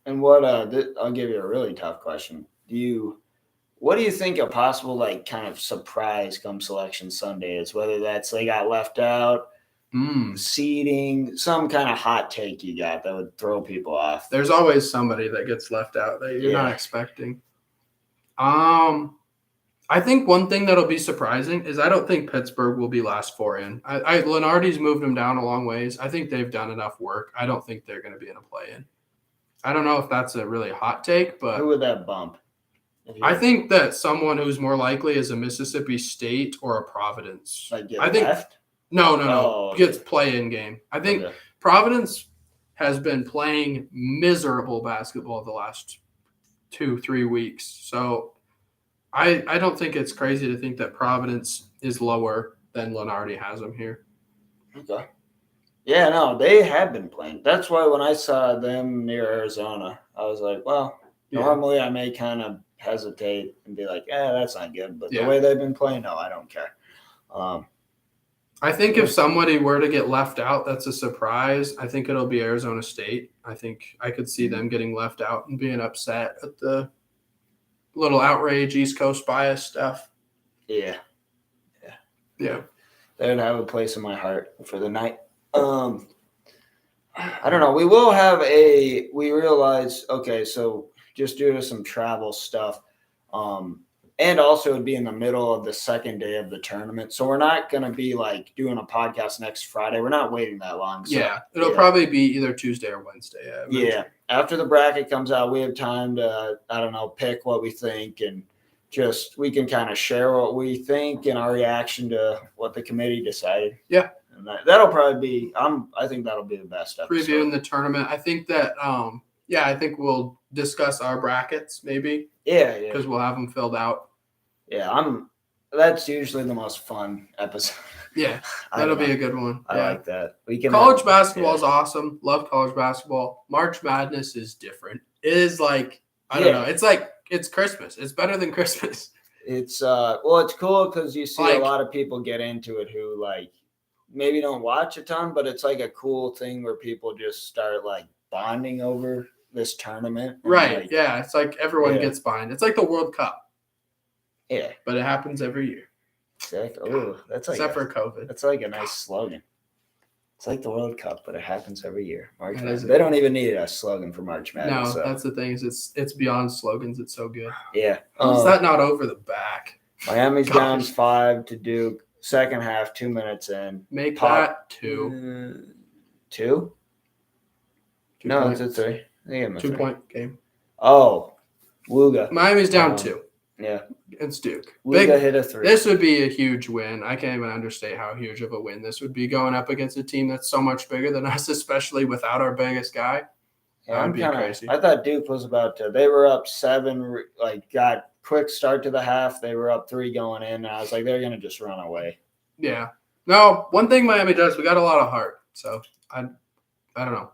And what I'll give you a really tough question. What do you think a possible like kind of surprise come Selection Sunday is? Whether that's they got left out, seeding, some kind of hot take you got that would throw people off. There's always somebody that gets left out that you're not expecting. I think one thing that'll be surprising is I don't think Pittsburgh will be last 4 in. Lenardi's moved them down a long ways. I think they've done enough work. I don't think they're going to be in a play-in. I don't know if that's a really hot take, but who would that bump? I think that someone who's more likely is a Mississippi State or a Providence. Left? No. Gets play-in game. I think Providence has been playing miserable basketball the last 2-3 weeks. So I don't think it's crazy to think that Providence is lower than Lenardi has them here. Okay. Yeah, no, they have been playing. That's why when I saw them near Arizona, I was like, well, normally I may kind of hesitate and be like, that's not good. But the way they've been playing, no, I don't care. I think if somebody were to get left out, that's a surprise. I think it'll be Arizona State. I think I could see them getting left out and being upset at the little outrage, East Coast bias stuff. Yeah. They'd have a place in my heart for the night. I don't know. We will have we realize, okay, so just due to some travel stuff, and also it'd be in the middle of the second day of the tournament. So we're not going to be like doing a podcast next Friday. We're not waiting that long. So, it'll probably be either Tuesday or Wednesday. Yeah. After the bracket comes out, we have time to, I don't know, pick what we think and we can kind of share what we think and our reaction to what the committee decided. Yeah. And that'll probably be, I think that'll be the best episode. Previewing the tournament. I think that, I think we'll discuss our brackets maybe. Yeah. Because we'll have them filled out. Yeah, that's usually the most fun episode. Yeah, that'll be a good one. I like that. College basketball is awesome. Love college basketball. March Madness is different. It is like, I don't know. It's like, it's Christmas. It's better than Christmas. It's it's cool because you see a lot of people get into it who like maybe don't watch a ton, but it's like a cool thing where people just start like bonding over this tournament. Right. Yeah. It's like everyone gets behind. It's like the World Cup. Yeah. But it happens every year. Exactly. Oh, that's like except for COVID. That's like a nice slogan. It's like the World Cup, but it happens every year. March Madness. They don't even need a slogan for March Madness. No, that's the thing. Is it's beyond slogans. It's so good. Yeah. Is that not over the back? Miami's down 5 to Duke. Second half, 2 minutes in. Make that 2. 2? No, it's a 3. I think I'm a 2-point game. Oh, Wooga. Miami's down 2. Yeah. It's Duke. Wooga hit a 3. This would be a huge win. I can't even understate how huge of a win this would be going up against a team that's so much bigger than us, especially without our biggest guy. Yeah, that'd be crazy. I thought Duke was about to. They were up 7, got quick start to the half. They were up 3 going in. And I was like, they're going to just run away. Yeah. No, one thing Miami does, we got a lot of heart. So I don't know.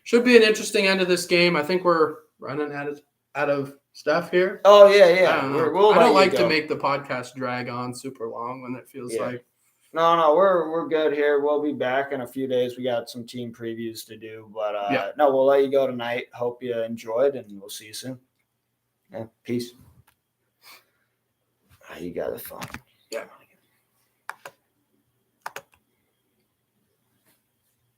Should be an interesting end of this game. I think we're running out of stuff here. Oh yeah. I don't like to make the podcast drag on super long when it feels like. No, we're good here. We'll be back in a few days. We got some team previews to do, but no, we'll let you go tonight. Hope you enjoyed, and we'll see you soon. Yeah, peace. You got the phone. Yeah.